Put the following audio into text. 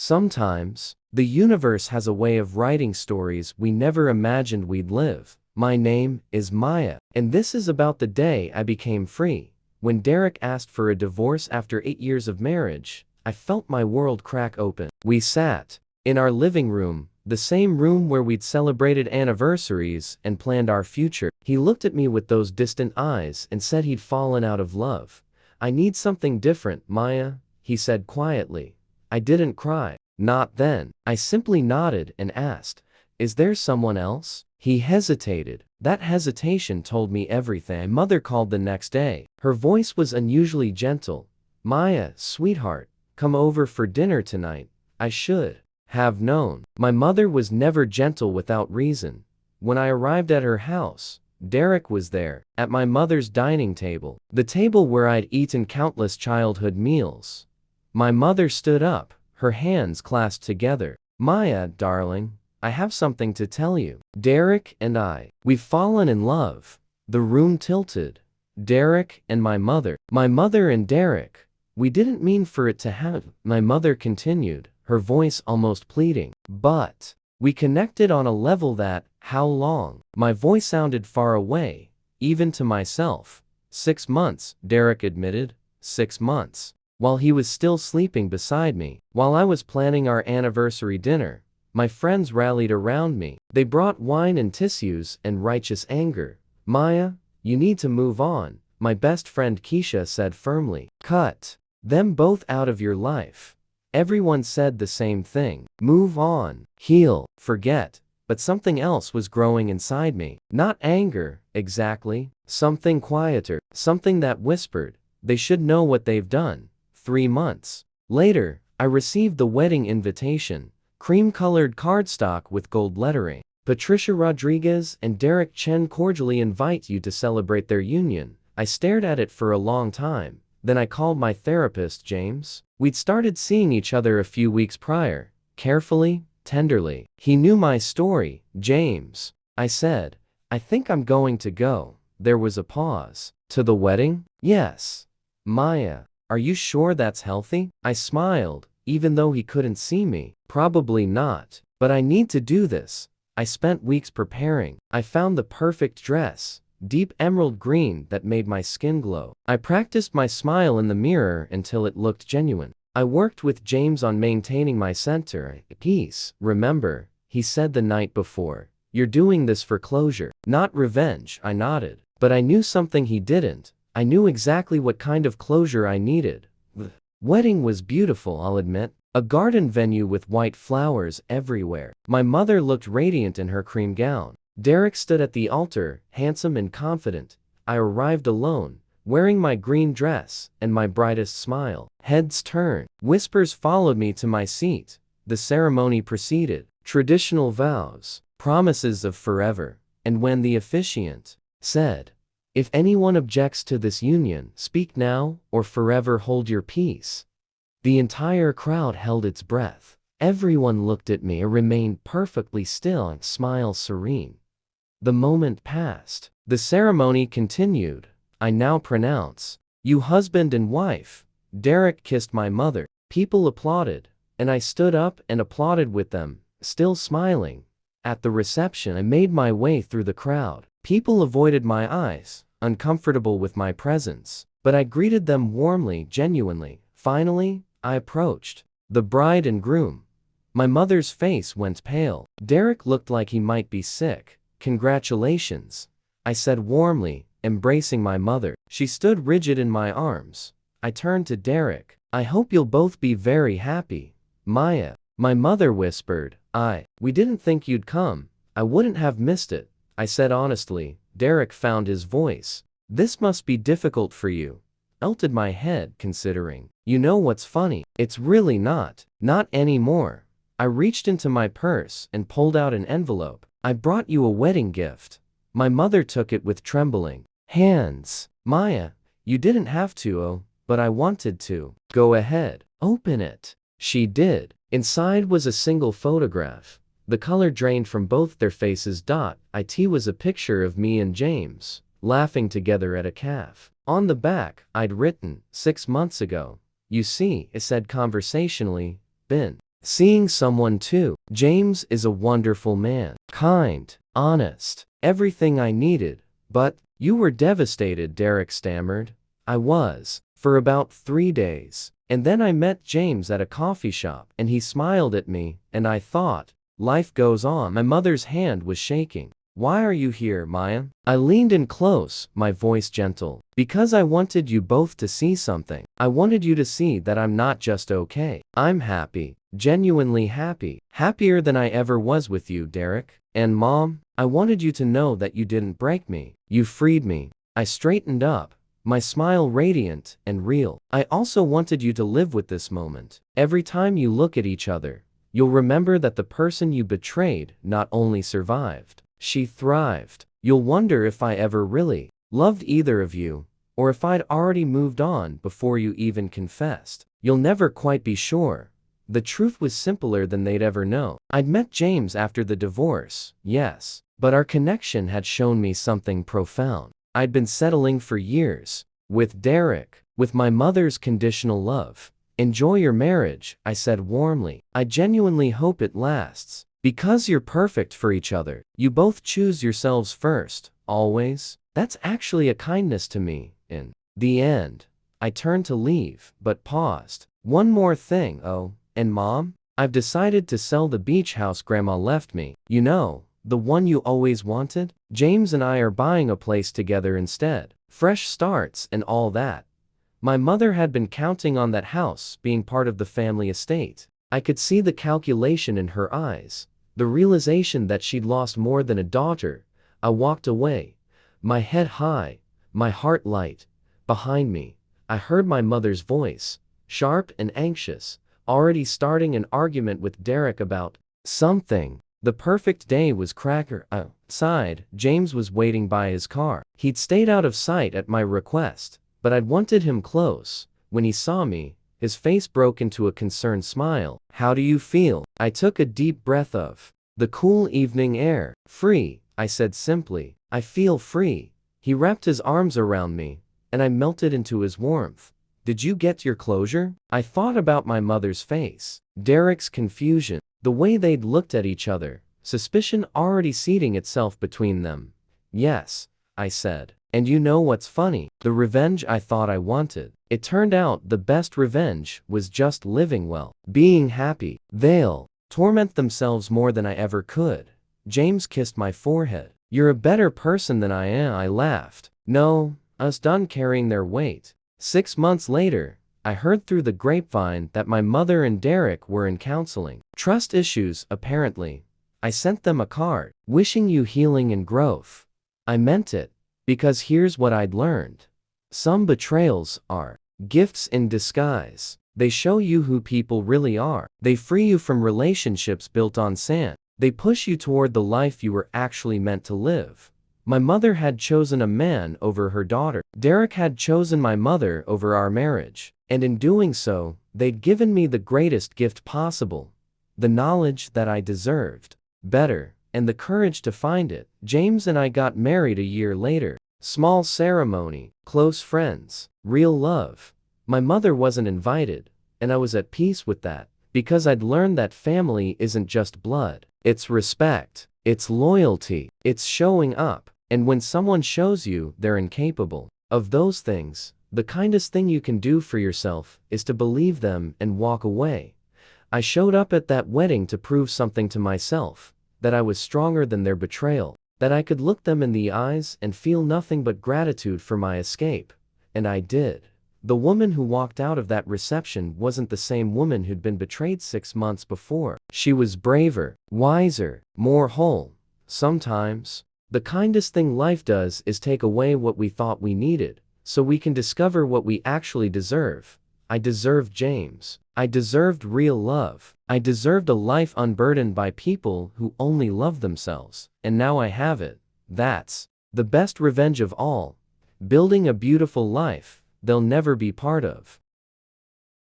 Sometimes, the universe has a way of writing stories we never imagined we'd live. My name is Maya, and this is about the day I became free. When Derek asked for a divorce after 8 years of marriage, I felt my world crack open. We sat in our living room, the same room where we'd celebrated anniversaries and planned our future. He looked at me with those distant eyes and said he'd fallen out of love. "I need something different, Maya," he said quietly. I didn't cry. Not then. I simply nodded and asked, "Is there someone else?" He hesitated. That hesitation told me everything. My mother called the next day. Her voice was unusually gentle. "Maya, sweetheart, come over for dinner tonight." I should have known. My mother was never gentle without reason. When I arrived at her house, Derek was there, at my mother's dining table, the table where I'd eaten countless childhood meals. My mother stood up, her hands clasped together. "Maya, darling, I have something to tell you. Derek and we've fallen in love." The room tilted. Derek and my mother and Derek. "We didn't mean for it to happen," my mother continued, her voice almost pleading. "But we connected on a level that, how long?" My voice sounded far away, even to myself. 6 months, Derek admitted. 6 months. While he was still sleeping beside me, while I was planning our anniversary dinner, my friends rallied around me. They brought wine and tissues and righteous anger. "Maya, you need to move on," my best friend Keisha said firmly. "Cut them both out of your life." Everyone said the same thing. Move on, heal, forget. But something else was growing inside me. Not anger, exactly. Something quieter, something that whispered, "They should know what they've done." 3 months later, I received the wedding invitation, cream-colored cardstock with gold lettering. "Patricia Rodriguez and Derek Chen cordially invite you to celebrate their union." I stared at it for a long time. Then I called my therapist, James. We'd started seeing each other a few weeks prior, carefully, tenderly. He knew my story. "James," I said, "I think I'm going to go." There was a pause. "To the wedding?" "Yes." "Maya, are you sure that's healthy?" I smiled, even though he couldn't see me. "Probably not. But I need to do this." I spent weeks preparing. I found the perfect dress, deep emerald green that made my skin glow. I practiced my smile in the mirror until it looked genuine. I worked with James on maintaining my center. "Peace, remember," he said the night before. "You're doing this for closure, not revenge." I nodded. But I knew something he didn't. I knew exactly what kind of closure I needed. The wedding was beautiful, I'll admit. A garden venue with white flowers everywhere. My mother looked radiant in her cream gown. Derek stood at the altar, handsome and confident. I arrived alone, wearing my green dress and my brightest smile. Heads turned. Whispers followed me to my seat. The ceremony proceeded. Traditional vows, promises of forever. And when the officiant said, "If anyone objects to this union, speak now or forever hold your peace," the entire crowd held its breath. Everyone looked at me or remained perfectly still and smile serene. The moment passed. The ceremony continued. "I now pronounce you husband and wife." Derek kissed my mother. People applauded, and I stood up and applauded with them, still smiling. At the reception, I made my way through the crowd. People avoided my eyes, uncomfortable with my presence, but I greeted them warmly, genuinely. Finally, I approached the bride and groom. My mother's face went pale. Derek looked like he might be sick. "Congratulations," I said warmly, embracing my mother. She stood rigid in my arms. I turned to Derek. "I hope you'll both be very happy." "Maya," my mother whispered. We didn't think you'd come. I wouldn't have missed it," I said honestly. Derek found his voice. "This must be difficult for you." Tilted my head, considering. "You know what's funny? It's really not. Not anymore." I reached into my purse and pulled out an envelope. "I brought you a wedding gift." My mother took it with trembling hands. "Maya, you didn't have to, but I wanted to." "Go ahead. Open it." She did. Inside was a single photograph. The color drained from both their faces. It was a picture of me and James, laughing together at a cafe. On the back, I'd written, 6 months ago. "You see," it said conversationally, "been Seeing someone too. James is a wonderful man. Kind, honest, everything I needed. But, you were devastated, Derek stammered. I was. For about 3 days. And then I met James at a coffee shop, and he smiled at me, and I thought, life goes on. My mother's hand was shaking. Why are you here, Maya? I leaned in close, my voice gentle. Because I wanted you both to see something. I wanted you to see that I'm not just okay. I'm happy. Genuinely happy. Happier than I ever was with you, Derek. And Mom, I wanted you to know that you didn't break me. You freed me. I straightened up, my smile radiant and real. I also wanted you to live with this moment. Every time you look at each other, you'll remember that the person you betrayed not only survived, she thrived. You'll wonder if I ever really loved either of you, or if I'd already moved on before you even confessed. You'll never quite be sure. The truth was simpler than they'd ever know. I'd met James after the divorce, yes, but our connection had shown me something profound. I'd been settling for years, with Derek, with my mother's conditional love. Enjoy your marriage, I said warmly. I genuinely hope it lasts. Because you're perfect for each other. You both choose yourselves first, always. That's actually a kindness to me. In the end, I turned to leave, but paused. One more thing, oh, and Mom? I've decided to sell the beach house Grandma left me. You know, the one you always wanted? James and I are buying a place together instead. Fresh starts and all that. My mother had been counting on that house being part of the family estate. I could see the calculation in her eyes, the realization that she'd lost more than a daughter. I walked away, my head high, my heart light. Behind me, I heard my mother's voice, sharp and anxious, already starting an argument with Derek about something. The perfect day was cracker. Outside, James was waiting by his car. He'd stayed out of sight at my request, but I'd wanted him close. When he saw me, his face broke into a concerned smile. How do you feel? I took a deep breath of the cool evening air. Free, I said simply. I feel free. He wrapped his arms around me, and I melted into his warmth. Did you get your closure? I thought about my mother's face, Derek's confusion, the way they'd looked at each other, suspicion already seeding itself between them. Yes, I said. And you know what's funny? The revenge I thought I wanted. It turned out the best revenge was just living well, being happy. They'll torment themselves more than I ever could. James kissed my forehead. You're a better person than I am, I laughed. No, us done carrying their weight. 6 months later, I heard through the grapevine that my mother and Derek were in counseling. Trust issues, apparently. I sent them a card, wishing you healing and growth. I meant it. Because here's what I'd learned. Some betrayals are gifts in disguise. They show you who people really are. They free you from relationships built on sand. They push you toward the life you were actually meant to live. My mother had chosen a man over her daughter. Derek had chosen my mother over our marriage. And in doing so, they'd given me the greatest gift possible. The knowledge that I deserved better, and the courage to find it. James and I got married a year later. Small ceremony, close friends, real love. My mother wasn't invited, and I was at peace with that, because I'd learned that family isn't just blood. It's respect, it's loyalty, it's showing up. And when someone shows you they're incapable of those things, the kindest thing you can do for yourself is to believe them and walk away. I showed up at that wedding to prove something to myself, that I was stronger than their betrayal, that I could look them in the eyes and feel nothing but gratitude for my escape. And I did. The woman who walked out of that reception wasn't the same woman who'd been betrayed 6 months before. She was braver, wiser, more whole. Sometimes, the kindest thing life does is take away what we thought we needed, so we can discover what we actually deserve. I deserved James. I deserved real love. I deserved a life unburdened by people who only love themselves. And now I have it. That's the best revenge of all. Building a beautiful life they'll never be part of.